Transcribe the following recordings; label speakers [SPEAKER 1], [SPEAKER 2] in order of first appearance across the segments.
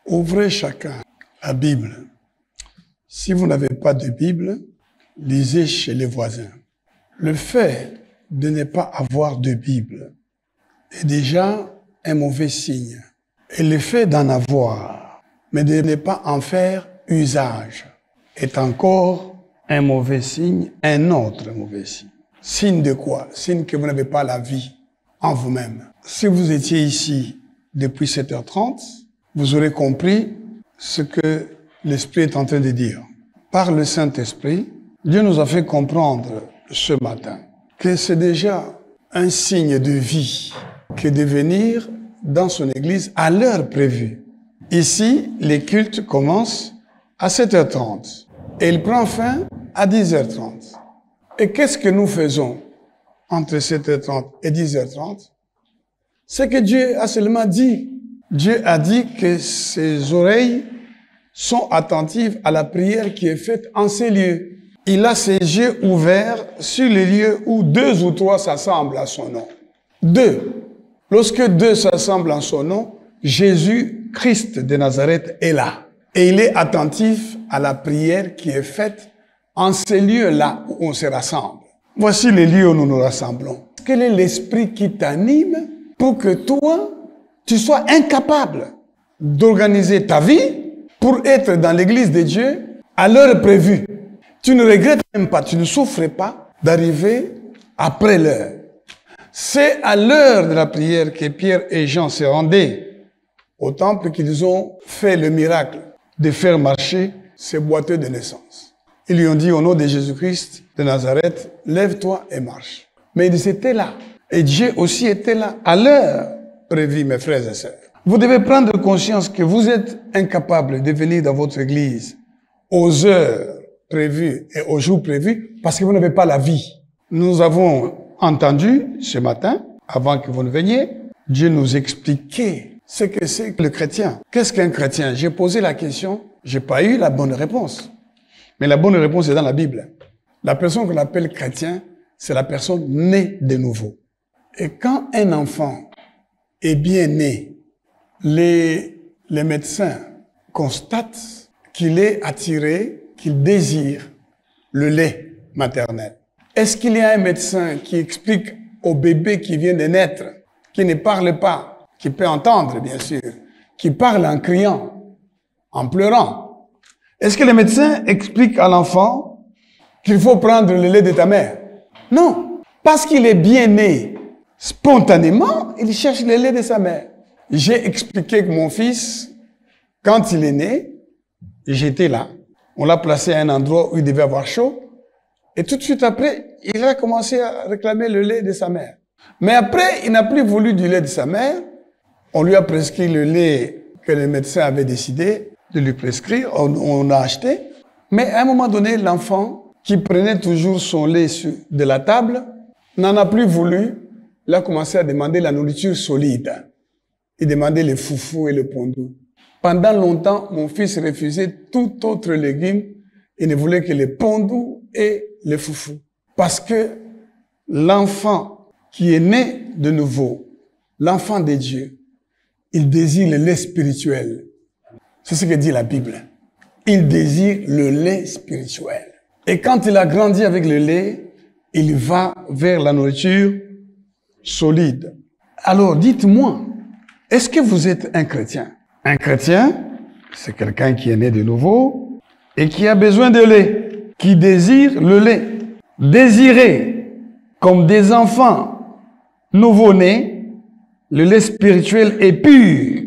[SPEAKER 1] Ouvrez chacun la Bible. Si vous n'avez pas de Bible, lisez chez les voisins. Le fait de ne pas avoir de Bible est déjà un mauvais signe. Et le fait d'en avoir, mais de ne pas en faire usage, est encore un mauvais signe, un autre mauvais signe. Signe de quoi? Signe que vous n'avez pas la vie en vous-même. Si vous étiez ici depuis 7h30, vous aurez compris ce que l'Esprit est en train de dire. Par le Saint-Esprit, Dieu nous a fait comprendre ce matin que c'est déjà un signe de vie que de venir dans son église à l'heure prévue. Ici, les cultes commencent à 7h30 et il prend fin à 10h30. Et qu'est-ce que nous faisons entre 7h30 et 10h30? C'est que Dieu a seulement dit. Dieu a dit que ses oreilles sont attentives à la prière qui est faite en ces lieux. Il a ses yeux ouverts sur les lieux où 2 ou 3 s'assemblent à son nom. 2. Lorsque 2 s'assemblent en son nom, Jésus-Christ de Nazareth est là. Et il est attentif à la prière qui est faite en ces lieux-là où on se rassemble. Voici les lieux où nous nous rassemblons. Quel est l'esprit qui t'anime pour que toi, tu sois incapable d'organiser ta vie pour être dans l'église de Dieu à l'heure prévue? Tu ne regrettes même pas, tu ne souffres pas d'arriver après l'heure. C'est à l'heure de la prière que Pierre et Jean se rendaient au temple qu'ils ont fait le miracle de faire marcher ces boiteux de naissance. Ils lui ont dit au nom de Jésus-Christ de Nazareth, lève-toi et marche. Mais ils étaient là. Et Dieu aussi était là à l'heure prévue, mes frères et sœurs. Vous devez prendre conscience que vous êtes incapables de venir dans votre église aux heures prévues et aux jours prévus parce que vous n'avez pas la vie. Nous avons entendu ce matin, avant que vous ne veniez, Dieu nous expliquait ce que c'est que le chrétien. Qu'est-ce qu'un chrétien? J'ai posé la question, j'ai pas eu la bonne réponse. Mais la bonne réponse est dans la Bible. La personne qu'on appelle chrétien, c'est la personne née de nouveau. Et quand un enfant est bien né, les médecins constatent qu'il est attiré, qu'il désire le lait maternel. Est-ce qu'il y a un médecin qui explique au bébé qui vient de naître, qui ne parle pas, qui peut entendre bien sûr, qui parle en criant, en pleurant? Est-ce que le médecin explique à l'enfant qu'il faut prendre le lait de ta mère? Non, parce qu'il est bien né. Spontanément, il cherche le lait de sa mère. J'ai expliqué que mon fils, quand il est né, j'étais là. On l'a placé à un endroit où il devait avoir chaud. Et tout de suite après, il a commencé à réclamer le lait de sa mère. Mais après, il n'a plus voulu du lait de sa mère. On lui a prescrit le lait que le médecin avait décidé de lui prescrire. On a acheté. Mais à un moment donné, l'enfant, qui prenait toujours son lait de la table, n'en a plus voulu. Il a commencé à demander la nourriture solide. Il demandait le foufou et le pondou. Pendant longtemps, mon fils refusait tout autre légume. Il ne voulait que le pondou et le foufou. Parce que l'enfant qui est né de nouveau, l'enfant de Dieu, il désire le lait spirituel. C'est ce que dit la Bible. Il désire le lait spirituel. Et quand il a grandi avec le lait, il va vers la nourriture solide. Alors, dites-moi, est-ce que vous êtes un chrétien? Un chrétien, c'est quelqu'un qui est né de nouveau et qui a besoin de lait, qui désire le lait. Désirer, comme des enfants nouveau-nés, le lait spirituel est pur,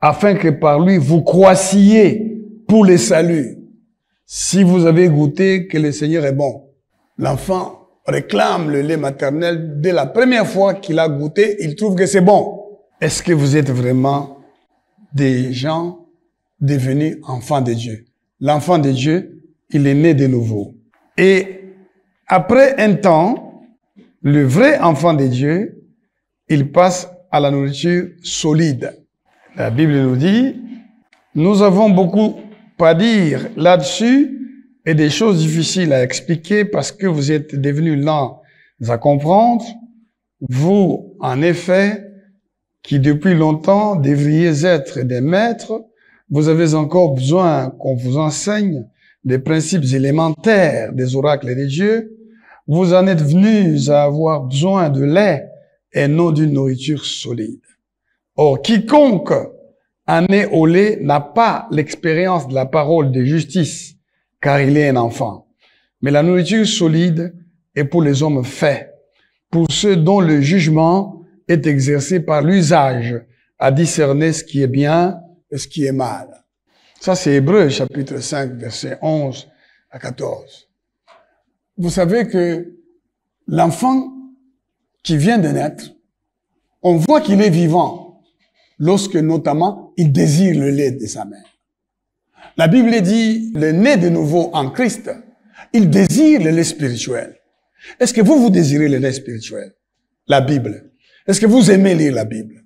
[SPEAKER 1] afin que par lui vous croissiez pour le salut. Si vous avez goûté que le Seigneur est bon, l'enfant réclame le lait maternel dès la première fois qu'il a goûté, il trouve que c'est bon. Est-ce que vous êtes vraiment des gens devenus enfants de Dieu? L'enfant de Dieu, il est né de nouveau. Et après un temps, le vrai enfant de Dieu, il passe à la nourriture solide. La Bible nous dit, nous avons beaucoup à dire là-dessus et des choses difficiles à expliquer parce que vous êtes devenus lents à comprendre. Vous, en effet, qui depuis longtemps devriez être des maîtres, vous avez encore besoin qu'on vous enseigne les principes élémentaires des oracles de Dieu. Vous en êtes venus à avoir besoin de lait et non d'une nourriture solide. Or, quiconque en est au lait n'a pas l'expérience de la parole de justice, car il est un enfant. Mais la nourriture solide est pour les hommes faits, pour ceux dont le jugement est exercé par l'usage à discerner ce qui est bien et ce qui est mal. Ça, c'est Hébreux, chapitre 5, versets 11 à 14. Vous savez que l'enfant qui vient de naître, on voit qu'il est vivant lorsque, notamment, il désire le lait de sa mère. La Bible dit, le né de nouveau en Christ, il désire le lait spirituel. Est-ce que vous désirez le lait spirituel? La Bible. Est-ce que vous aimez lire la Bible?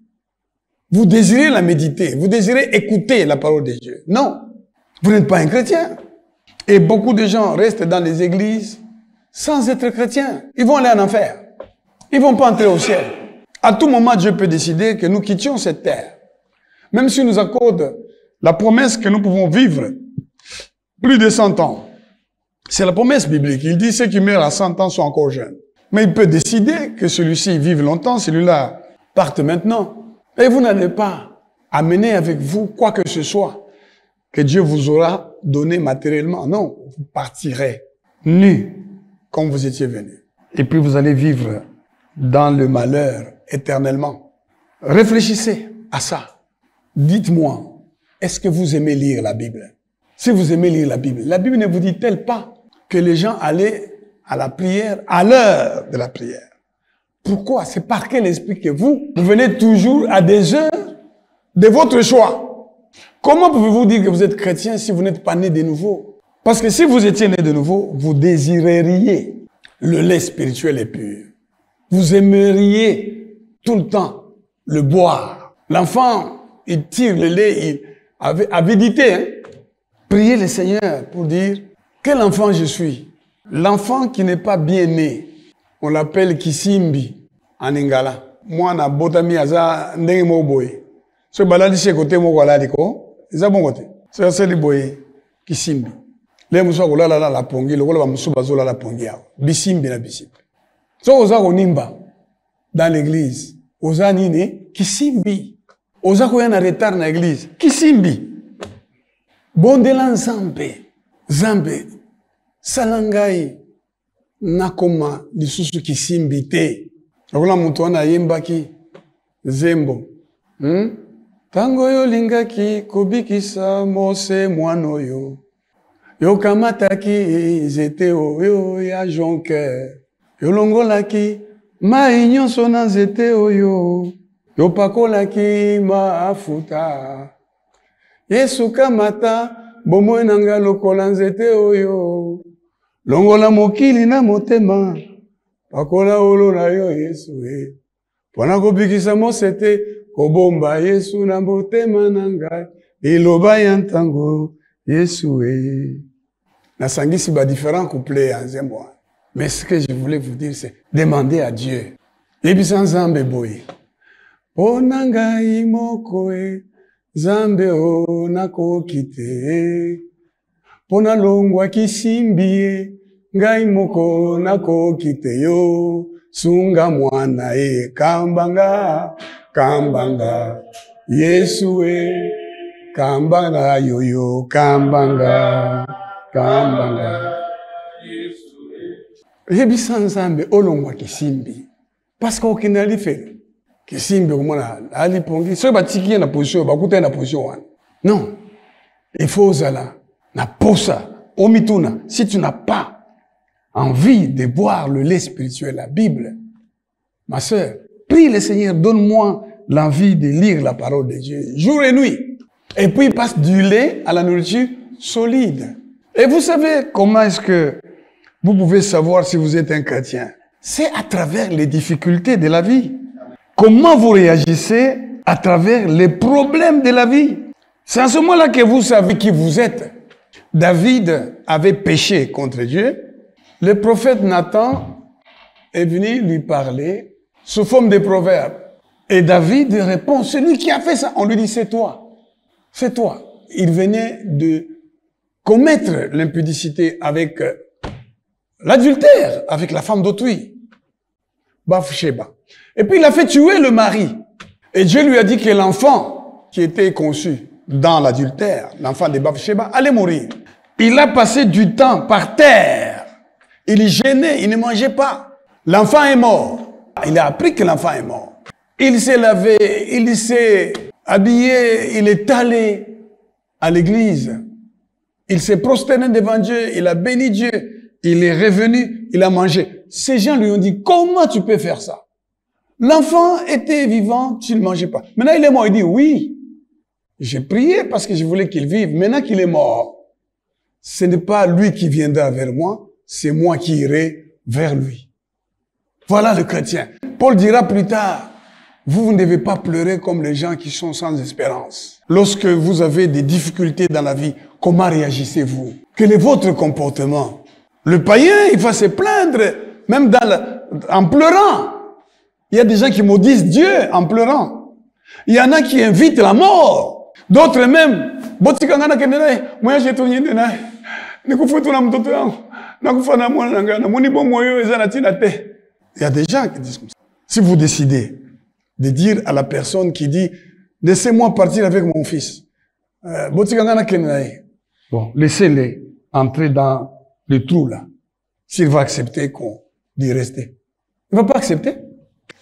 [SPEAKER 1] Vous désirez la méditer? Vous désirez écouter la parole de Dieu? Non. Vous n'êtes pas un chrétien. Et beaucoup de gens restent dans les églises sans être chrétiens. Ils vont aller en enfer. Ils vont pas entrer au ciel. À tout moment, Dieu peut décider que nous quittions cette terre. Même s'il nous accorde la promesse que nous pouvons vivre plus de 100 ans. C'est la promesse biblique. Il dit ceux qui meurent à 100 ans sont encore jeunes. Mais il peut décider que celui-ci vive longtemps, celui-là parte maintenant. Et vous n'allez pas amener avec vous quoi que ce soit que Dieu vous aura donné matériellement. Non, vous partirez nus comme vous étiez venus. Et puis vous allez vivre dans le malheur éternellement. Réfléchissez à ça. Dites-moi, est-ce que vous aimez lire la Bible? Si vous aimez lire la Bible ne vous dit-elle pas que les gens allaient à la prière à l'heure de la prière? Pourquoi? C'est par quel esprit que vous venez toujours à des heures de votre choix? Comment pouvez-vous dire que vous êtes chrétien si vous n'êtes pas né de nouveau? Parce que si vous étiez né de nouveau, vous désireriez le lait spirituel et pur. Vous aimeriez tout le temps le boire. L'enfant, il tire le lait, avidité, hein? Priez le Seigneur pour dire, quel enfant je suis? L'enfant qui n'est pas bien né, on l'appelle Kisimbi en Lingala. Moi, na botami aza ndenge mo boye. So baladi se côté mo wala diko, eza bon côté. So c'est le boye Kisimbi. Le muso ko la pongi, le ko ba muso bazola la pongi ya. Bisimbi na bisimbi. So oza ko nimba dans l'église, oza nini Kisimbi. Oza ko yana retard na église, Kisimbi. Bondela nzambe, Zambe, salangai, nakoma, lisusu Kisimbi te. Okola mutu wana yembaki, zembo. Tango yo lingaki, kubikisa mose mwano yo. Yo kamataki, zete oyo ya jonker. Yo longolaki, ma inyonso na zete oyo. Yo pakolaki maafuta. Yesu kamata, bomo nanga lokola nzete oyo. Longola mokili na motema. Pakola olo na yo Yesu e. Pona kobikisa mosete, kobomba Yesu na motema na ngai. Iloba ya ntango Yesu e. Nasangisi ba différents couplets en zembo. Mais ce que je voulais vous dire, c'est demander à Dieu. Yebisa nzambe boye. Pona ngai moko e. Zambe o nakokite. Pona longwa Kisimbi ngai moko nakokite yo. Sunga mwana e kambanga kambanga Yesu e kambanga yoyo kambanga kambanga Yesu e. Yebisa nzambe olongwa Kisimbi parce qu'on kenali fait Kisimbi komona ali pongi so batiki na position bakuta na position wana. Non, il faut zala na posa omituna. Si tu n'as pas envie de boire le lait spirituel, la Bible, ma sœur, prie le Seigneur, donne-moi l'envie de lire la parole de Dieu jour et nuit. Et puis passe du lait à la nourriture solide. Et vous savez comment est-ce que vous pouvez savoir si vous êtes un chrétien? C'est à travers les difficultés de la vie. Comment vous réagissez à travers les problèmes de la vie? C'est à ce moment-là que vous savez qui vous êtes. David avait péché contre Dieu. Le prophète Nathan est venu lui parler sous forme de proverbes. Et David répond, celui qui a fait ça, on lui dit, c'est toi. C'est toi. Il venait de commettre l'impudicité avec l'adultère, avec la femme d'autrui. Bathsheba. Et puis il a fait tuer le mari. Et Dieu lui a dit que l'enfant qui était conçu dans l'adultère, l'enfant de Bathsheba, allait mourir. Il a passé du temps par terre. Il gênait, il ne mangeait pas. L'enfant est mort. Il a appris que l'enfant est mort. Il s'est lavé, il s'est habillé, il est allé à l'église. Il s'est prosterné devant Dieu, il a béni Dieu. Il est revenu, il a mangé. Ces gens lui ont dit, comment tu peux faire ça? L'enfant était vivant, tu ne mangeais pas. Maintenant il est mort, il dit, oui, j'ai prié parce que je voulais qu'il vive. Maintenant qu'il est mort, ce n'est pas lui qui viendra vers moi, c'est moi qui irai vers lui. Voilà le chrétien. Paul dira plus tard, vous ne devez pas pleurer comme les gens qui sont sans espérance. Lorsque vous avez des difficultés dans la vie, comment réagissez-vous? Quel est votre comportement? Le païen, il va se plaindre, même en pleurant. Il y a des gens qui maudissent Dieu en pleurant. Il y en a qui invitent la mort. D'autres même, il y a des gens qui disent comme ça. Si vous décidez de dire à la personne qui dit, laissez-moi partir avec mon fils. Bon, laissez-les entrer dans le trou là. S'il va accepter qu'on dit rester. Il ne va pas accepter.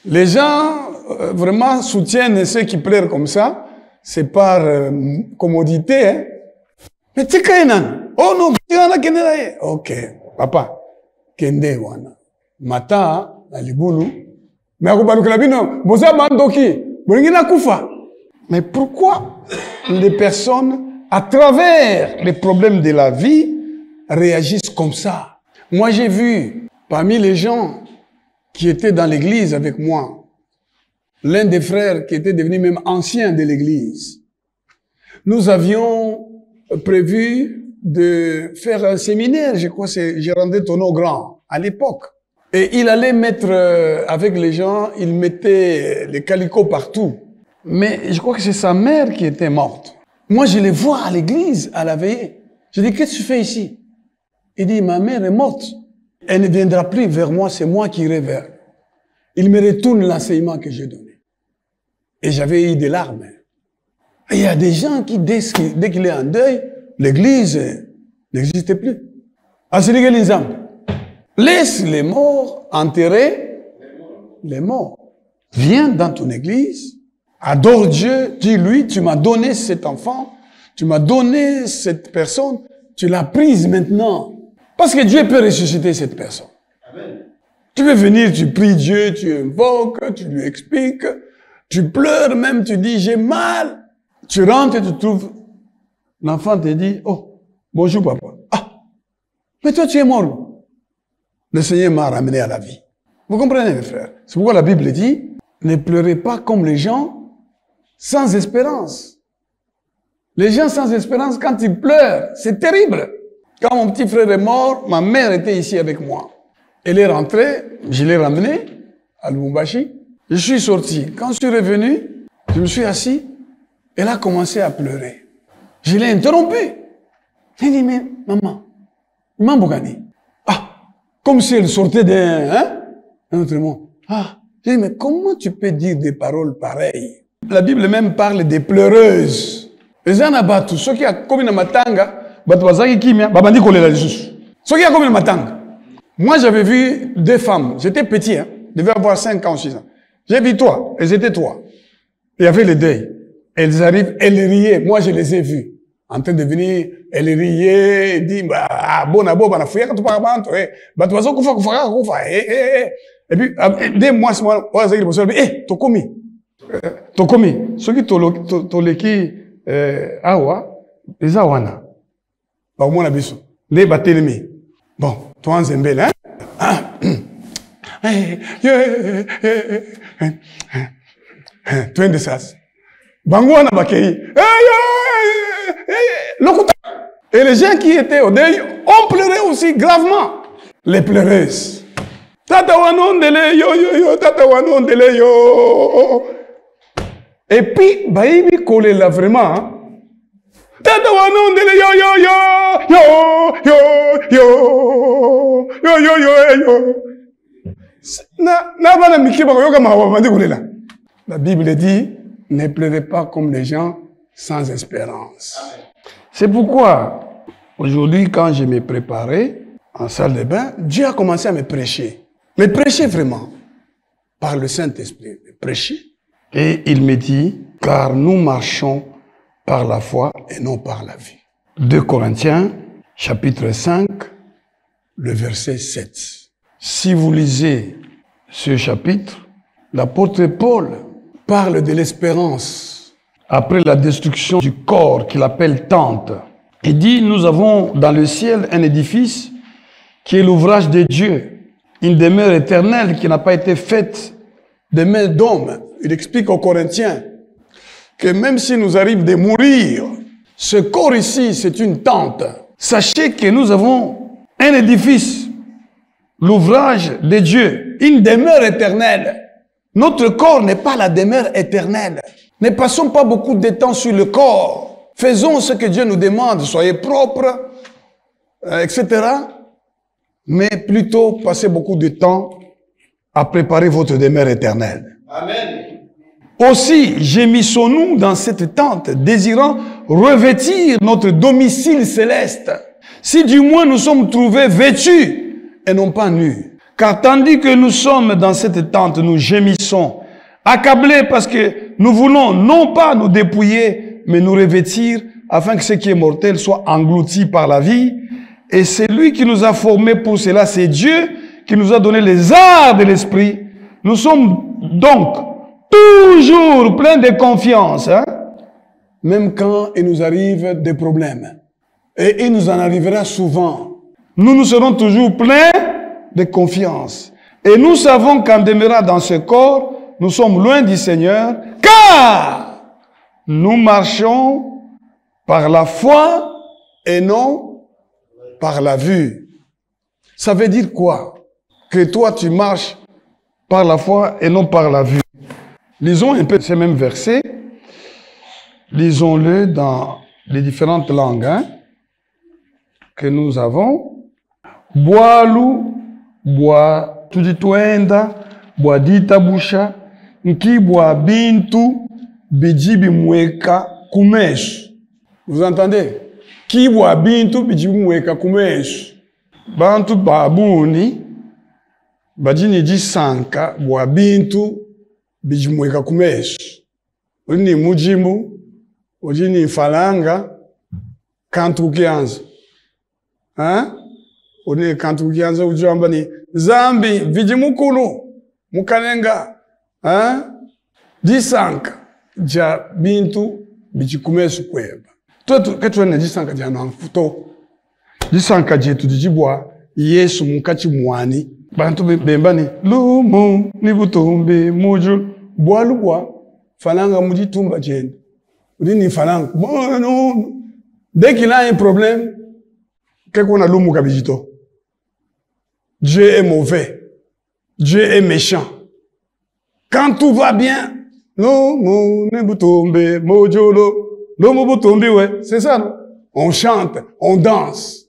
[SPEAKER 1] Les gens vraiment soutiennent ceux qui pleurent comme ça. C'est par commodité. Hein. Mais tu sais oh non, ok, papa. Kende wana. Mata, na libulu. Mais pourquoi les personnes, à travers les problèmes de la vie, réagissent comme ça? Moi, j'ai vu, parmi les gens qui étaient dans l'église avec moi, l'un des frères qui était devenu même ancien de l'église. Nous avions prévu de faire un séminaire, je crois que c'est Géraldin Tonneau Grand, à l'époque. Et il allait mettre, avec les gens, il mettait les calicots partout. Mais je crois que c'est sa mère qui était morte. Moi, je les vois à l'église, à la veillée. Je dis, qu'est-ce que tu fais ici? Il dit, ma mère est morte. Elle ne viendra plus vers moi, c'est moi qui irai vers elle. Il me retourne l'enseignement que j'ai donné. Et j'avais eu des larmes. Et il y a des gens qui, dès qu'il est en deuil, l'église n'existe plus. Laisse les morts enterrer les morts. Viens dans ton église, adore Dieu, dis-lui, tu m'as donné cet enfant, tu m'as donné cette personne, tu l'as prise maintenant. Parce que Dieu peut ressusciter cette personne. Amen. Tu veux venir, tu pries Dieu, tu invoques, tu lui expliques, tu pleures même, tu dis j'ai mal. Tu rentres et tu trouves, l'enfant te dit, oh, bonjour papa. Ah, mais toi tu es mort. Le Seigneur m'a ramené à la vie. Vous comprenez mes frères? C'est pourquoi la Bible dit, ne pleurez pas comme les gens sans espérance. Les gens sans espérance, quand ils pleurent, c'est terrible. Quand mon petit frère est mort, ma mère était ici avec moi. Elle est rentrée, je l'ai ramenée à Lubumbashi. Je suis sorti. Quand je suis revenu, je me suis assis. Elle a commencé à pleurer. Je l'ai interrompu. Elle dit, mais maman, Bogani. Ah, comme si elle sortait d'un autre mot. Ah, j'ai dit, mais comment tu peux dire des paroles pareilles? La Bible même parle des pleureuses. Les gens n'abattent tous. Ceux qui ont commis dans matanga, moi, j'avais vu deux femmes. J'étais petit, hein. Je devais avoir 5 ans, 6 ans. J'ai vu toi. Elles étaient trois. Il y avait le deuil. Elles arrivent, elles riaient. Moi, je les ai vues. En train de venir, elles riaient, elles disent, et puis, dès moi, t'as commis. Ceux qui t'ont l'équipe, awa, les awana. Bon, toi en Zembele, hein? Twin de sas. Bangwana bakei. Et les gens qui étaient au deuil ont pleuré aussi gravement. Les pleureuses. Tata wanondele yo, tata wanondele yo. Et puis, baïbi collé là vraiment. Tata wanondele yo yo yo yo yo yo yo yo yo. Na bana mikiba yoga mawabandi collé là. La Bible dit, ne pleurez pas comme les gens sans espérance. C'est pourquoi, aujourd'hui, quand je me préparais en salle de bain, Dieu a commencé à me prêcher. Me prêcher vraiment. Par le Saint-Esprit. Me prêcher. Et il me dit, car nous marchons par la foi et non par la vue. 2 Corinthiens, chapitre 5, le verset 7. Si vous lisez ce chapitre, l'apôtre Paul parle de l'espérance après la destruction du corps qu'il appelle tente. Il dit, nous avons dans le ciel un édifice qui est l'ouvrage de Dieu, une demeure éternelle qui n'a pas été faite de main d'homme. Il explique aux Corinthiens que même si nous arrive de mourir, ce corps ici, c'est une tente. Sachez que nous avons un édifice, l'ouvrage de Dieu, une demeure éternelle. Notre corps n'est pas la demeure éternelle. Ne passons pas beaucoup de temps sur le corps. Faisons ce que Dieu nous demande, soyez propres, etc. Mais plutôt passez beaucoup de temps à préparer votre demeure éternelle. Amen. Aussi, gémissons-nous dans cette tente, désirant revêtir notre domicile céleste. Si du moins nous sommes trouvés vêtus et non pas nus. Car tandis que nous sommes dans cette tente, nous gémissons, accablés parce que nous voulons non pas nous dépouiller, mais nous revêtir, afin que ce qui est mortel soit englouti par la vie. Et c'est lui qui nous a formés pour cela, c'est Dieu qui nous a donné les arts de l'esprit. Nous sommes donc toujours pleins de confiance, hein? Même quand il nous arrive des problèmes. Et il nous en arrivera souvent. Nous serons toujours pleins de confiance. Et nous savons qu'en demeurant dans ce corps, nous sommes loin du Seigneur, car nous marchons par la foi et non par la vue. Ça veut dire quoi? Que toi tu marches par la foi et non par la vue. Lisons un peu ces mêmes versets. Lisons-le dans les différentes langues, hein, que nous avons. Boalu, boa tudituenda, boa ditabusha, nki boa bintu, bijibi mweka kumesh. Vous entendez? Ki boa bintu, bijibi mweka kumesh. Bantu babuni, bajini jisanka, boa bintu, bijibi mweka kumesh. Uni mujimu, ujini falanga, kantu kianza. Hein? Uni kantu kianza ujamba ni zambi, vijimukulu, mukanenga, hein? Jisanka, ja bintu, bijikumesu kweba. Ketu ene jisanka jana mfuto. Jisanka jetu dijibwa, Yesu mukati mwani. Bantu bembani, lumu, nibutumbi, mujul, boalubwa, falanga mujitumba jende. Udini falanga, bon, dès qu'il a un problème, qu'est-ce qu'on a lumu kabijito? Dieu est mauvais. Dieu est méchant. Quand tout va bien, c'est ça, non? On chante, on danse.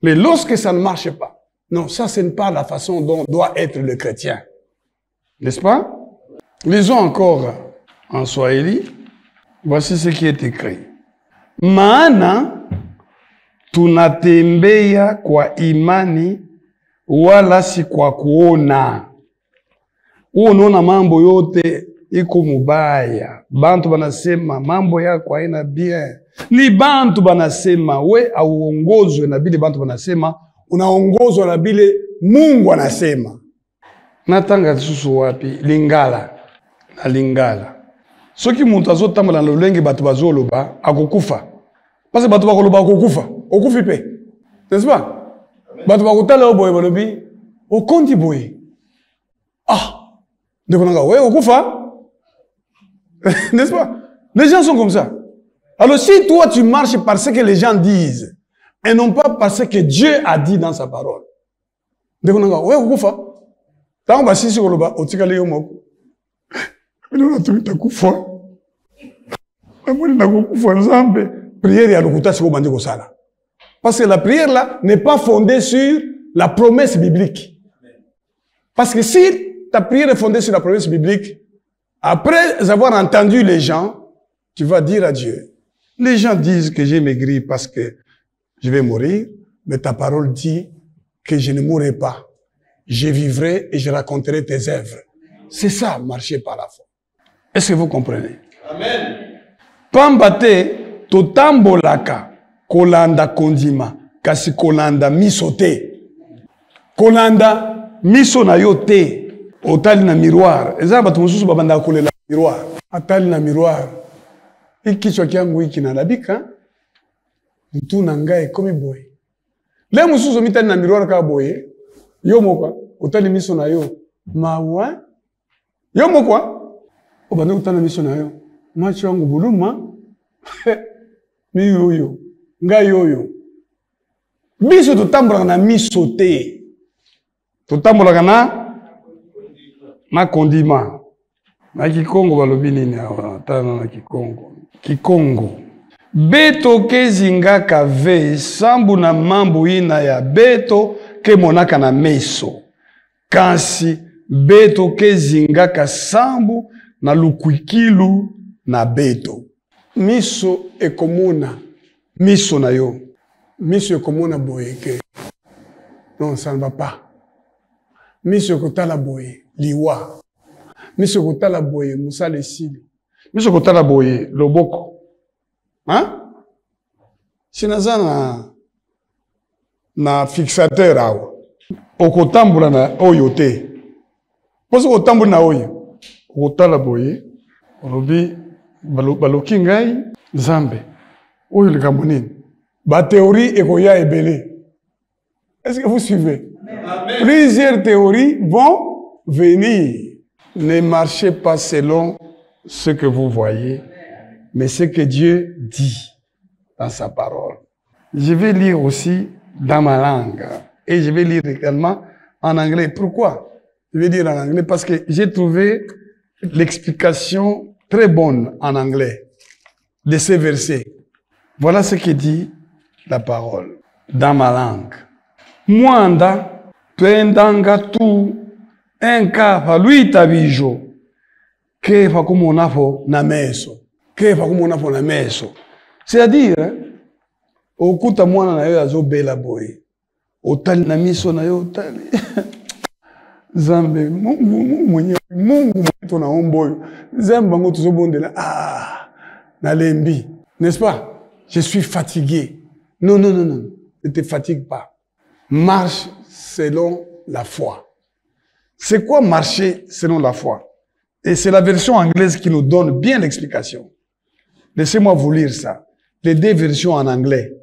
[SPEAKER 1] Mais lorsque ça ne marche pas, non, ça, ce n'est pas la façon dont doit être le chrétien. N'est-ce pas? Lisons encore en Swahili. Voici ce qui est écrit. Maana tunatembea kwa imani wala si kwa kuona. Unaona mambo yote iko mubaya. Bantu banasema mambo yako haina bien. Ni bantu banasema we auongozwe na bile bantu banasema, unaongozwa na bile Mungu anasema. Natanga susu wapi? Lingala. Na Lingala. Soki muntu azotambola na lolenge batu bazoloba akokufa. Parce que batu bakoloba akokufa. Okufi pe. N'est-ce pas? Batu bakotala oboye balobi okondi boye. Ah. Dekonanga ouais okufa. N'est-ce pas? Les gens sont comme ça. Alors si toi tu marches par ce que les gens disent et non pas par ce que Dieu a dit dans sa parole. Dekonanga ouais okufa. Tango basisi koloba otikale yo moko. Nous avons tout à coup fort. Parce que la prière là n'est pas fondée sur la promesse biblique. Parce que si ta prière est fondée sur la promesse biblique, après avoir entendu les gens, tu vas dire à Dieu, les gens disent que j'ai maigri parce que je vais mourir, mais ta parole dit que je ne mourrai pas. Je vivrai et je raconterai tes œuvres. C'est ça, marcher par la foi. Est-ce que vous comprenez? Amen. Pambate, totambolaka, kolanda kondima, kasi kolanda misote. Kolanda miso na yote, otali na miroir. Eza batu mususu babanda kolela miroir. Atali na miroir. Ikichwa kyangu hiki na labika, mtu na ngai komi boy. Le mususu mitali na miroir ka boy. Yo mokwa, otali miso na yo. Mawa. Yo mokwa, obande utana miso na yo. Macho yangu buluma. Mi yoyo. Ngai yoyo. Biso tutambola na miso te. Tutambola na kondima. Na Kikongo balobi nini awa? Tana na Kikongo. Kikongo. Beto kezingaka ve sambu na mambu ina ya beto ke monaka na meso. Kasi beto kezingaka sambu na lukwikilu na beto. Miso ekomona. Miso na yo. Miso ekomona boyeke. Non, ça ne va pas. Miso ekotala boye liwa. Miso ekotala boye musala esili. Miso ekotala boye loboko. Hein? Sinaza na fixateur awa. Okotambula na oyo te. Poso okotambula na oyo. Okotala boye. Olobi baloki ngai Nzambe. Oyo likambo nini? Ba théorie ekoya ebele. Est-ce que vous suivez? Amen. Plusieurs théories vont venir. Ne marchez pas selon ce que vous voyez, mais ce que Dieu dit dans sa parole. Je vais lire aussi dans ma langue et je vais lire également en anglais. Pourquoi? Je vais lire en anglais parce que j'ai trouvé l'explication très bonne en anglais de ces versets. Voilà ce que dit la parole dans ma langue. Mwanda twendanga tu enka luita bijo kefa kumonafo na meso. Kefa kumonafo na meso. C'est-à-dire, okuta mwana na yo azobela boye. Otali na miso na yo otali. Zambe, mungu mwetu na omboyo. Zambe bango tuzobondela. Na lembi. N'est-ce pas? Je suis fatigué. Non, non, non, non. Ne te fatigue pas. Marche selon la foi. C'est quoi marcher selon la foi? Et c'est la version anglaise qui nous donne bien l'explication. Laissez-moi vous lire ça. Les deux versions en anglais.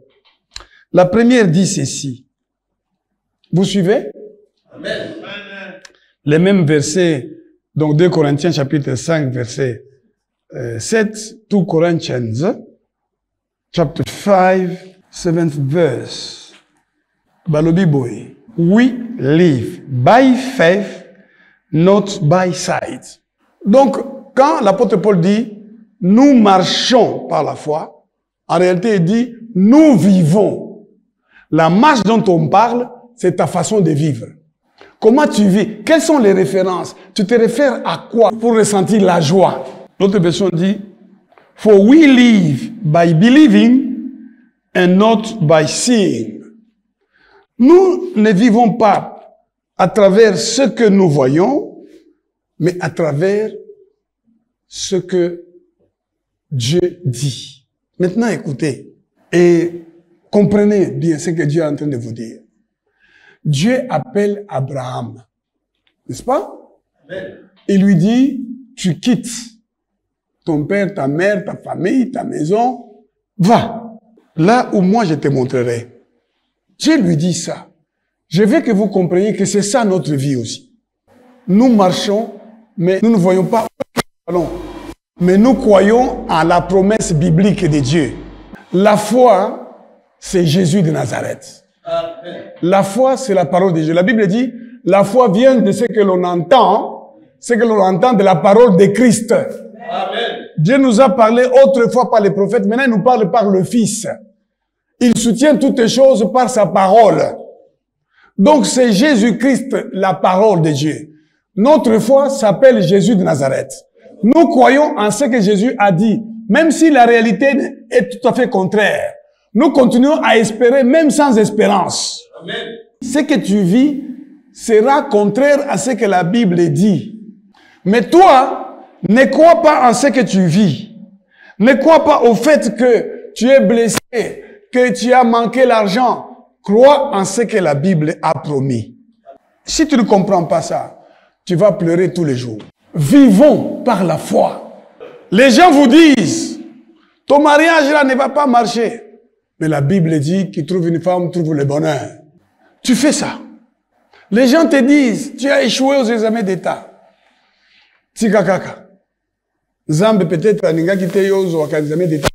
[SPEAKER 1] La première dit ceci. Vous suivez? Amen. Les mêmes versets, donc 2 Corinthiens chapitre 5 verset 7, 2 Corinthians chapter 5, 7th verse. Balobi boy. We live by faith, not by sight. Donc, quand l'apôtre Paul dit, nous marchons par la foi, en réalité, il dit, nous vivons. La marche dont on parle, c'est ta façon de vivre. Comment tu vis? Quelles sont les références? Tu te réfères à quoi pour ressentir la joie? L'autre version dit, for we live by believing and not by seeing. Nous ne vivons pas à travers ce que nous voyons, mais à travers ce que Dieu dit. Maintenant, écoutez et comprenez bien ce que Dieu est en train de vous dire. Dieu appelle Abraham, n'est-ce pas? Amen. Il lui dit, tu quittes ton père, ta mère, ta famille, ta maison, va là où moi je te montrerai. Dieu lui dit ça. Je veux que vous compreniez que c'est ça notre vie aussi. Nous marchons, mais nous ne voyons pas où nous allons. Mais nous croyons en la promesse biblique de Dieu. La foi, c'est Jésus de Nazareth. La foi, c'est la parole de Dieu. La Bible dit, la foi vient de ce que l'on entend de la parole de Christ. Amen. Dieu nous a parlé autrefois par les prophètes, maintenant il nous parle par le Fils. Il soutient toutes les choses par sa parole. Donc c'est Jésus-Christ, la parole de Dieu. Notre foi s'appelle Jésus de Nazareth. Nous croyons en ce que Jésus a dit, même si la réalité est tout à fait contraire. Nous continuons à espérer même sans espérance. Amen. Ce que tu vis sera contraire à ce que la Bible dit. Mais toi, ne crois pas en ce que tu vis. Ne crois pas au fait que tu es blessé, que tu as manqué l'argent. Crois en ce que la Bible a promis. Si tu ne comprends pas ça, tu vas pleurer tous les jours. Vivons par la foi. Les gens vous disent, ton mariage là ne va pas marcher. Mais la Bible dit qu'il trouve une femme, trouve le bonheur. Tu fais ça. Les gens te disent, tu as échoué aux examens d'État. Tikakaka. Zambe peut-être à Ninga qui te yose aux examens d'État.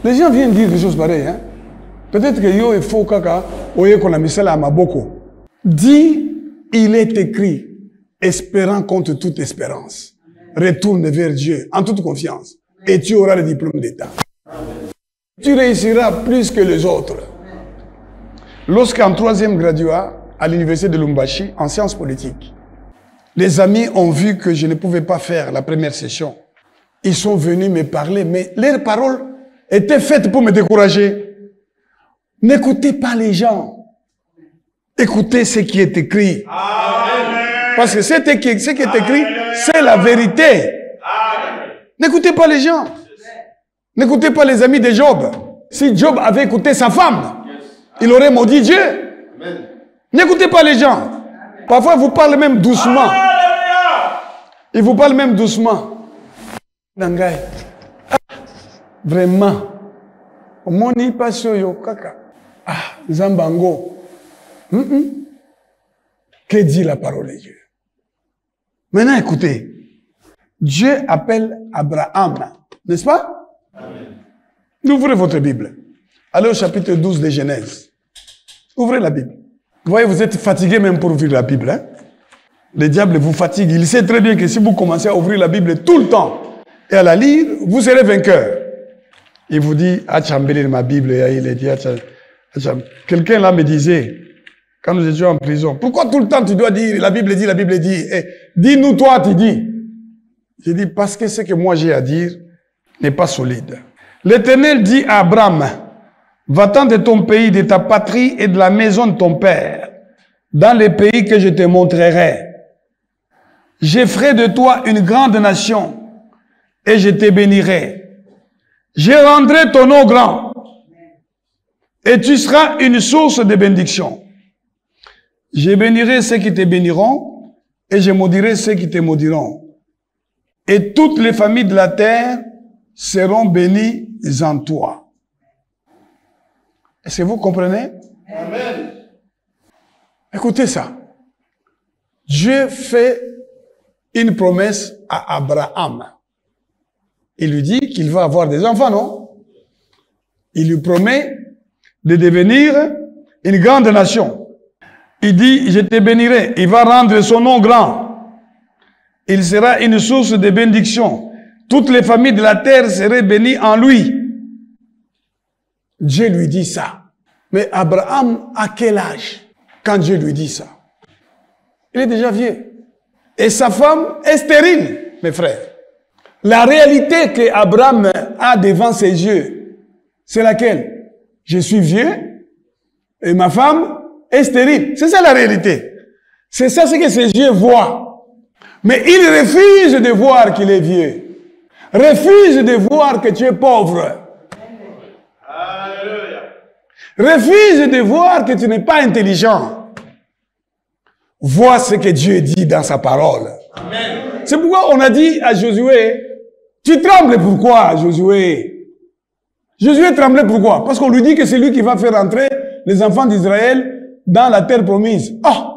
[SPEAKER 1] Les gens viennent dire des choses pareilles. Hein? Peut-être que yo est faux kaka, oye qu'on a mis ça à Maboko. Dis, il est écrit, espérant contre toute espérance. Retourne vers Dieu en toute confiance et tu auras le diplôme d'État. Tu réussiras plus que les autres. Lorsqu'en 3e graduat à l'université de Lumbashi, en sciences politiques, les amis ont vu que je ne pouvais pas faire la première session. Ils sont venus me parler, mais leurs paroles étaient faites pour me décourager. N'écoutez pas les gens. Écoutez ce qui est écrit. Amen. Parce que ce qui est écrit, c'est la vérité. N'écoutez pas les gens. N'écoutez pas les amis de Job. Si Job avait écouté sa femme, il aurait maudit Dieu. N'écoutez pas les gens. Parfois, ils vous parlent même doucement. Ils vous parlent même doucement. Nangai. Vraiment. Moni paso yo kaka. Ah, Zambango. Que dit la parole de Dieu? Maintenant, écoutez. Dieu appelle Abraham. N'est-ce pas? Amen. Ouvrez votre Bible. Allez au chapitre 12 de Genèse. Ouvrez la Bible. Vous voyez, vous êtes fatigué même pour ouvrir la Bible. Hein? Le diable vous fatigue. Il sait très bien que si vous commencez à ouvrir la Bible tout le temps et à la lire, vous serez vainqueur. Il vous dit, Achambélir ma Bible, il est dit, quelqu'un là me disait, quand nous étions en prison, pourquoi tout le temps tu dois dire, la Bible dit, eh, dis-nous toi, tu dis. J'ai dit, parce que ce que moi j'ai à dire n'est pas solide. L'Éternel dit à Abraham, va-t'en de ton pays, de ta patrie et de la maison de ton père, dans les pays que je te montrerai. Je ferai de toi une grande nation et je te bénirai. Je rendrai ton nom grand et tu seras une source de bénédiction. Je bénirai ceux qui te béniront et je maudirai ceux qui te maudiront. Et toutes les familles de la terre seront bénies en toi. Est-ce que vous comprenez? Amen. Écoutez ça. Dieu fait une promesse à Abraham. Il lui dit qu'il va avoir des enfants, non? Il lui promet de devenir une grande nation. Il dit, je te bénirai. Il va rendre son nom grand. Il sera une source de bénédiction. Toutes les familles de la terre seraient bénies en lui. Dieu lui dit ça. Mais Abraham, à quel âge quand Dieu lui dit ça? Il est déjà vieux. Et sa femme est stérile, mes frères. La réalité que Abraham a devant ses yeux, c'est laquelle? Je suis vieux et ma femme est stérile. C'est ça la réalité. C'est ça ce que ses yeux voient. Mais il refuse de voir qu'il est vieux. Refuse de voir que tu es pauvre. Alléluia. Refuse de voir que tu n'es pas intelligent. Vois ce que Dieu dit dans sa parole. Amen. C'est pourquoi on a dit à Josué, tu trembles pourquoi, Josué? Josué tremblait pourquoi? Parce qu'on lui dit que c'est lui qui va faire entrer les enfants d'Israël dans la terre promise. Ah!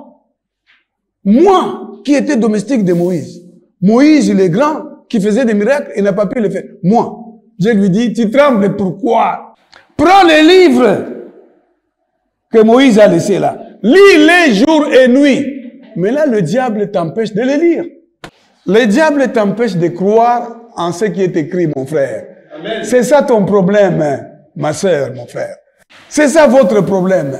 [SPEAKER 1] Moi, qui étais domestique de Moïse. Moïse, il est grand, qui faisait des miracles, il n'a pas pu le faire. Moi, je lui dis, tu trembles pourquoi? Prends les livres que Moïse a laissés là. Lis-les jour et nuit. Mais là, le diable t'empêche de les lire. Le diable t'empêche de croire en ce qui est écrit, mon frère. C'est ça ton problème, ma sœur, mon frère. C'est ça votre problème.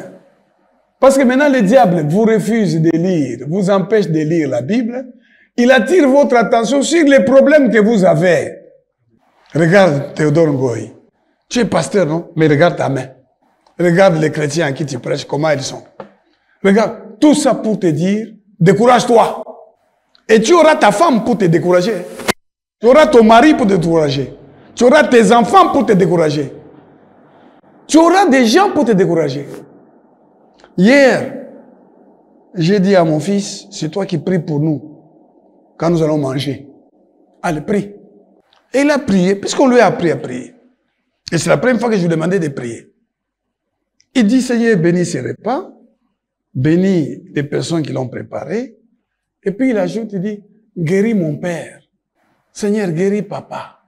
[SPEAKER 1] Parce que maintenant, le diable vous refuse de lire, vous empêche de lire la Bible. Il attire votre attention sur les problèmes que vous avez. Regarde Théodore Ngoï. Tu es pasteur, non? Mais regarde ta main. Regarde les chrétiens à qui tu prêches, comment ils sont. Regarde, tout ça pour te dire, décourage-toi. Et tu auras ta femme pour te décourager. Tu auras ton mari pour te décourager. Tu auras tes enfants pour te décourager. Tu auras des gens pour te décourager. Hier, j'ai dit à mon fils, c'est toi qui pries pour nous quand nous allons manger. Allez, prie. Et il a prié, puisqu'on lui a appris à prier. Et c'est la première fois que je lui demandais de prier. Il dit, Seigneur, bénis ces repas, bénis les personnes qui l'ont préparé. Et puis il ajoute, il dit, guéris mon père. Seigneur, guéris papa.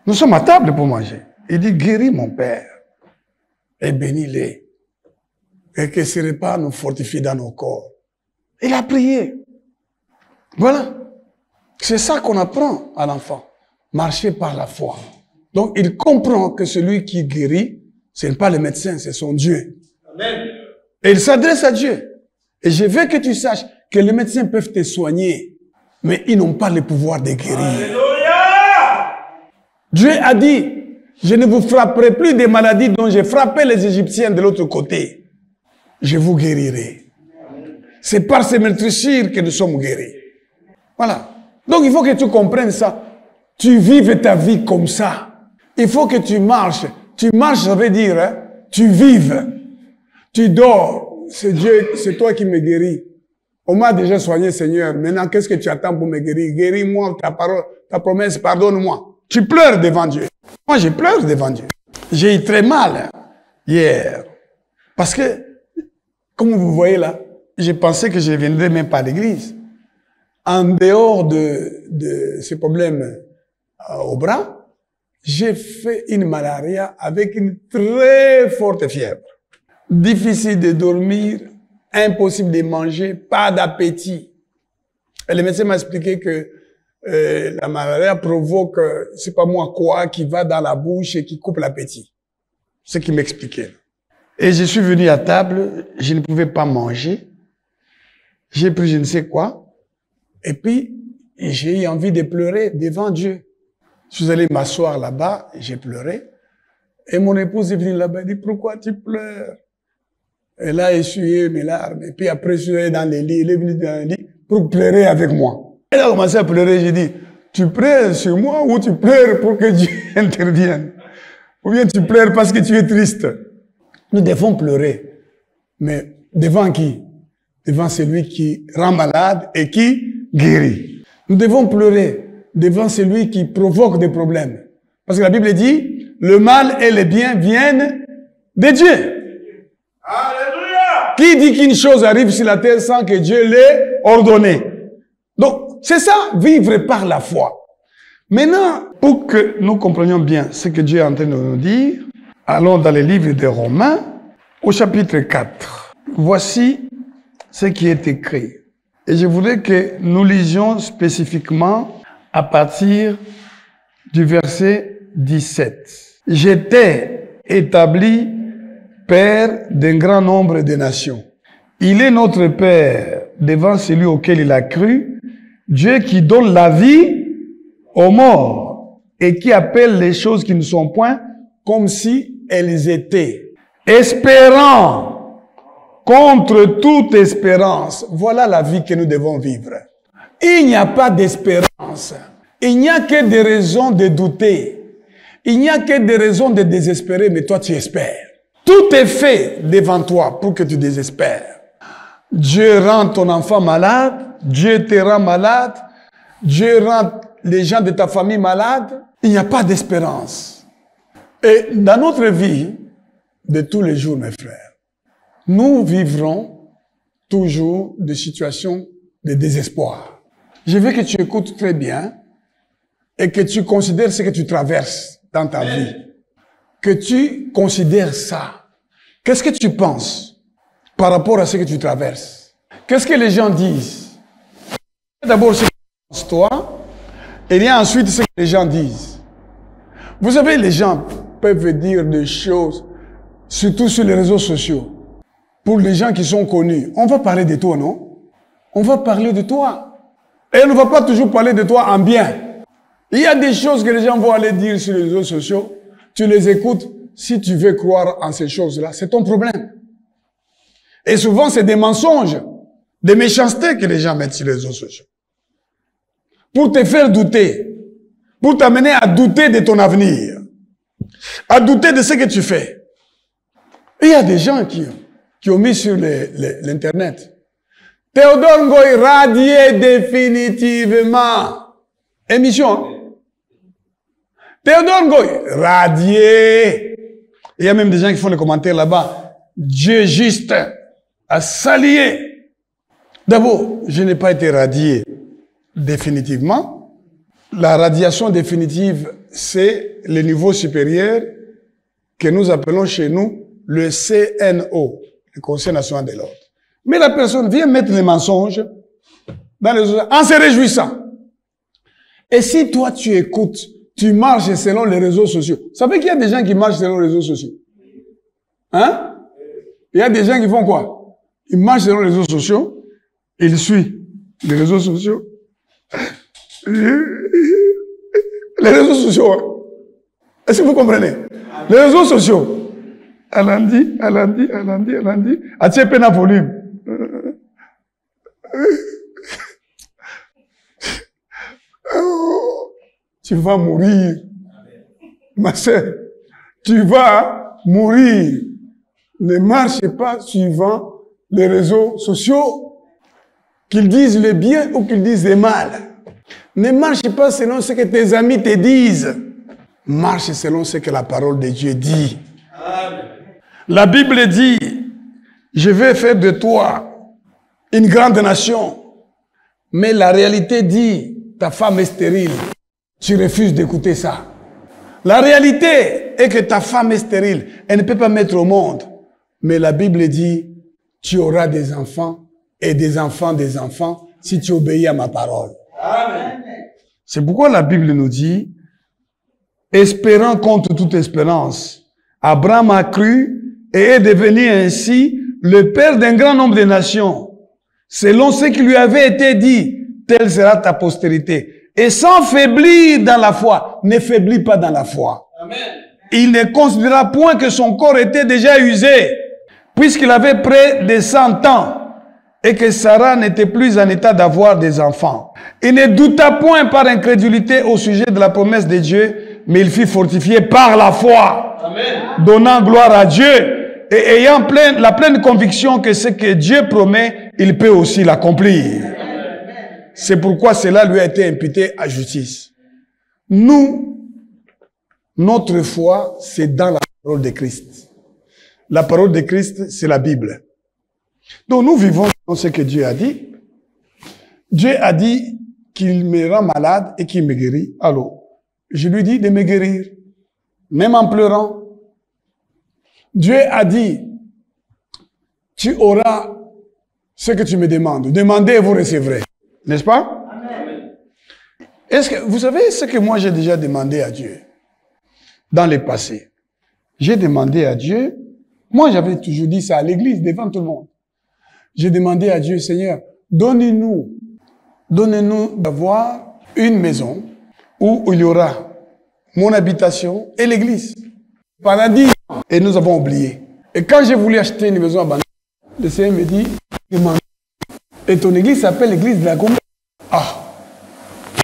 [SPEAKER 1] Nous sommes à table pour manger. Il dit, guéris mon père. Et bénis-les. Et que ces repas nous fortifient dans nos corps. Il a prié. Voilà. C'est ça qu'on apprend à l'enfant. Marcher par la foi. Donc, il comprend que celui qui guérit, ce n'est pas le médecin, c'est son Dieu. Amen. Et il s'adresse à Dieu. Et je veux que tu saches que les médecins peuvent te soigner, mais ils n'ont pas le pouvoir de guérir. Alléluia! Dieu a dit, je ne vous frapperai plus des maladies dont j'ai frappé les Égyptiens de l'autre côté. Je vous guérirai. C'est par ces meurtrissures que nous sommes guéris. Voilà. Donc, il faut que tu comprennes ça. Tu vives ta vie comme ça. Il faut que tu marches. Tu marches, ça veut dire, hein, tu vives. Tu dors. C'est Dieu, c'est toi qui me guéris. On m'a déjà soigné, Seigneur. Maintenant, qu'est-ce que tu attends pour me guérir? Guéris-moi, ta parole, ta promesse, pardonne-moi. Tu pleures devant Dieu. Moi, je pleure devant Dieu. J'ai eu très mal hier. Parce que, comme vous voyez là, j'ai pensé que je ne viendrais même pas à l'église. En dehors de ces problèmes au bras, j'ai fait une malaria avec une très forte fièvre. Difficile de dormir, impossible de manger, pas d'appétit. Et le médecin m'a expliqué que la malaria provoque, c'est pas moi quoi, qui va dans la bouche et qui coupe l'appétit. C'est ce qu'il m'expliquait. Et je suis venu à table, je ne pouvais pas manger. J'ai pris je ne sais quoi. Et puis, j'ai eu envie de pleurer devant Dieu. Je suis allé m'asseoir là-bas, j'ai pleuré. Et mon épouse est venue là-bas, elle dit, pourquoi tu pleures? Elle a essuyé mes larmes. Et puis après, je suis allé dans les lits, elle est venue dans le lit pour pleurer avec moi. Elle a commencé à pleurer, j'ai dit, tu pleures sur moi ou tu pleures pour que Dieu intervienne? Ou bien tu pleures parce que tu es triste? Nous devons pleurer. Mais devant qui? Devant celui qui rend malade et qui guérit. Nous devons pleurer devant celui qui provoque des problèmes. Parce que la Bible dit, le mal et le bien viennent de Dieu. Alléluia! Qui dit qu'une chose arrive sur la terre sans que Dieu l'ait ordonné? Donc, c'est ça, vivre par la foi. Maintenant, pour que nous comprenions bien ce que Dieu est en train de nous dire, allons dans le livre de Romains, au chapitre 4. Voici ce qui est écrit. Et je voudrais que nous lisions spécifiquement à partir du verset 17. J'étais établi Père d'un grand nombre de nations. Il est notre Père devant celui auquel il a cru, Dieu qui donne la vie aux morts et qui appelle les choses qui ne sont point comme si elles étaient. Espérant contre toute espérance. Voilà la vie que nous devons vivre. Il n'y a pas d'espérance. Il n'y a que des raisons de douter. Il n'y a que des raisons de désespérer, mais toi tu espères. Tout est fait devant toi pour que tu désespères. Dieu rend ton enfant malade, Dieu te rend malade, Dieu rend les gens de ta famille malades. Il n'y a pas d'espérance. Et dans notre vie de tous les jours, mes frères, nous vivrons toujours des situations de désespoir. Je veux que tu écoutes très bien et que tu considères ce que tu traverses dans ta vie. Que tu considères ça. Qu'est-ce que tu penses par rapport à ce que tu traverses? Qu'est-ce que les gens disent? D'abord, ce que tu penses toi, Et il y a ensuite ce que les gens disent. Vous savez, les gens peuvent dire des choses, surtout sur les réseaux sociaux. Pour les gens qui sont connus, on va parler de toi, non? On va parler de toi. Et on ne va pas toujours parler de toi en bien. Il y a des choses que les gens vont aller dire sur les réseaux sociaux. Tu les écoutes. Si tu veux croire en ces choses-là, c'est ton problème. Et souvent, c'est des mensonges, des méchancetés que les gens mettent sur les réseaux sociaux. Pour te faire douter. Pour t'amener à douter de ton avenir. À douter de ce que tu fais. Il y a des gens qui ont mis sur l'Internet. Théodore Ngoï radié définitivement. Émission. Théodore Ngoï radié. Il y a même des gens qui font les commentaires là-bas. Dieu juste a salié. D'abord, je n'ai pas été radié définitivement. La radiation définitive, c'est le niveau supérieur que nous appelons chez nous le CNO, le Conseil national de l'ordre. Mais la personne vient mettre les mensonges dans les autres, en se réjouissant. Et si toi tu écoutes, tu marches selon les réseaux sociaux. Vous savez qu'il y a des gens qui marchent selon les réseaux sociaux? Hein? Il y a des gens qui font quoi? Ils marchent selon les réseaux sociaux, ils suivent les réseaux sociaux. Les réseaux sociaux. Hein? Est-ce que vous comprenez? Les réseaux sociaux. Alandi. Atie pena volume. Tu vas mourir. Ma sœur, tu vas mourir. Ne marche pas suivant les réseaux sociaux. Qu'ils disent le bien ou qu'ils disent le mal. Ne marche pas selon ce que tes amis te disent. Marche selon ce que la parole de Dieu dit. Amen. La Bible dit, je vais faire de toi une grande nation. Mais la réalité dit, ta femme est stérile. Tu refuses d'écouter ça. La réalité est que ta femme est stérile. Elle ne peut pas mettre au monde. Mais la Bible dit, tu auras des enfants et des enfants si tu obéis à ma parole. Amen. C'est pourquoi la Bible nous dit, espérant contre toute espérance, Abraham a cru et est devenu ainsi le père d'un grand nombre de nations. Selon ce qui lui avait été dit, telle sera ta postérité. Et sans faiblir dans la foi, ne faiblis pas dans la foi. Amen. Il ne considéra point que son corps était déjà usé, puisqu'il avait près de 100 ans, et que Sarah n'était plus en état d'avoir des enfants. Il ne douta point par incrédulité au sujet de la promesse de Dieu, mais il fut fortifié par la foi, amen, donnant gloire à Dieu et ayant la pleine conviction que ce que Dieu promet, il peut aussi l'accomplir. C'est pourquoi cela lui a été imputé à justice. Nous, notre foi, c'est dans la parole de Christ. La parole de Christ, c'est la Bible. Donc nous vivons dans ce que Dieu a dit. Dieu a dit qu'il me rend malade et qu'il me guérit. Alors, je lui dis de me guérir, même en pleurant. Dieu a dit, tu auras ce que tu me demandes. Demandez et vous recevrez. N'est-ce pas? Amen. Est-ce que vous savez ce que moi j'ai déjà demandé à Dieu dans le passé? J'ai demandé à Dieu, moi j'avais toujours dit ça à l'église devant tout le monde. J'ai demandé à Dieu, Seigneur, donnez-nous d'avoir une maison où il y aura mon habitation et l'église. Pendant 10 ans, et nous avons oublié. Et quand j'ai voulu acheter une maison à Bandar, le Seigneur me dit, demande. Et ton église s'appelle l'église de la Gombe. Ah.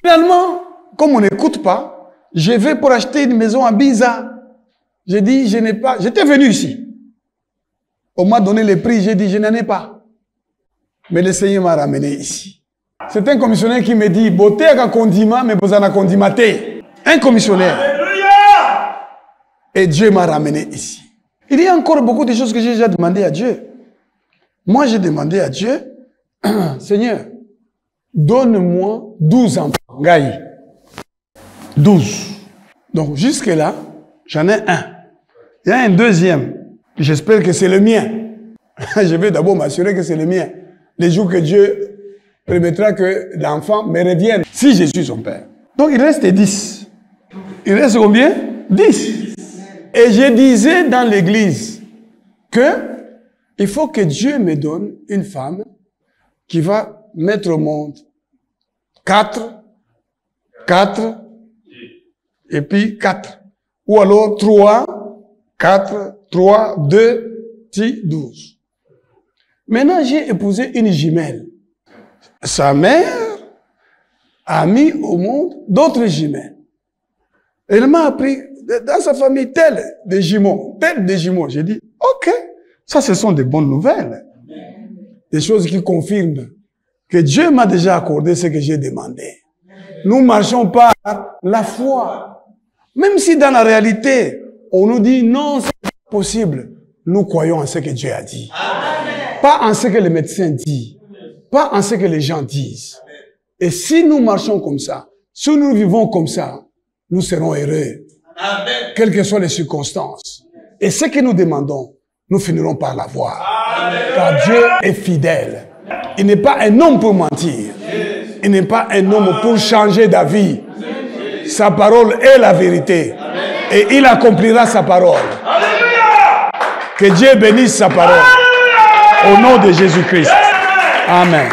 [SPEAKER 1] Finalement, comme on n'écoute pas, je vais pour acheter une maison à Biza. J'ai dit, je n'ai pas, j'étais venu ici. On m'a donné les prix, j'ai dit, je n'en ai pas. Mais le Seigneur m'a ramené ici. C'est un commissionnaire qui me dit, beauté à condiment, mais vous en a condimaté. Un commissionnaire. Alléluia! Et Dieu m'a ramené ici. Il y a encore beaucoup de choses que j'ai déjà demandé à Dieu. Moi, j'ai demandé à Dieu, Seigneur, donne-moi 12 enfants. Gaï. 12. Donc, jusque-là, j'en ai un. Il y a un deuxième. J'espère que c'est le mien. Je vais d'abord m'assurer que c'est le mien. Les jours que Dieu permettra que l'enfant me revienne, si je suis son père. Donc il reste 10. Il reste combien? 10. Et je disais dans l'église que il faut que Dieu me donne une femme qui va mettre au monde 4, et puis 4. Ou alors 3, 4, 3, 2, 10, 12. Maintenant, j'ai épousé une jumelle. Sa mère a mis au monde d'autres jumelles. Elle m'a appris, dans sa famille, tel des jumeaux. J'ai dit, ok, ça ce sont des bonnes nouvelles. Des choses qui confirment que Dieu m'a déjà accordé ce que j'ai demandé. Nous marchons par la foi. Même si dans la réalité, on nous dit non, c'est pas possible. Nous croyons en ce que Dieu a dit. Amen. Pas en ce que les médecins disent. Pas en ce que les gens disent. Et si nous marchons comme ça, si nous vivons comme ça, nous serons heureux. Amen. Quelles que soient les circonstances. Et ce que nous demandons, nous finirons par l'avoir. Amen. Car Dieu est fidèle. Il n'est pas un homme pour mentir. Il n'est pas un homme pour changer d'avis. Sa parole est la vérité. Et il accomplira sa parole. Que Dieu bénisse sa parole. Au nom de Jésus-Christ. Amen.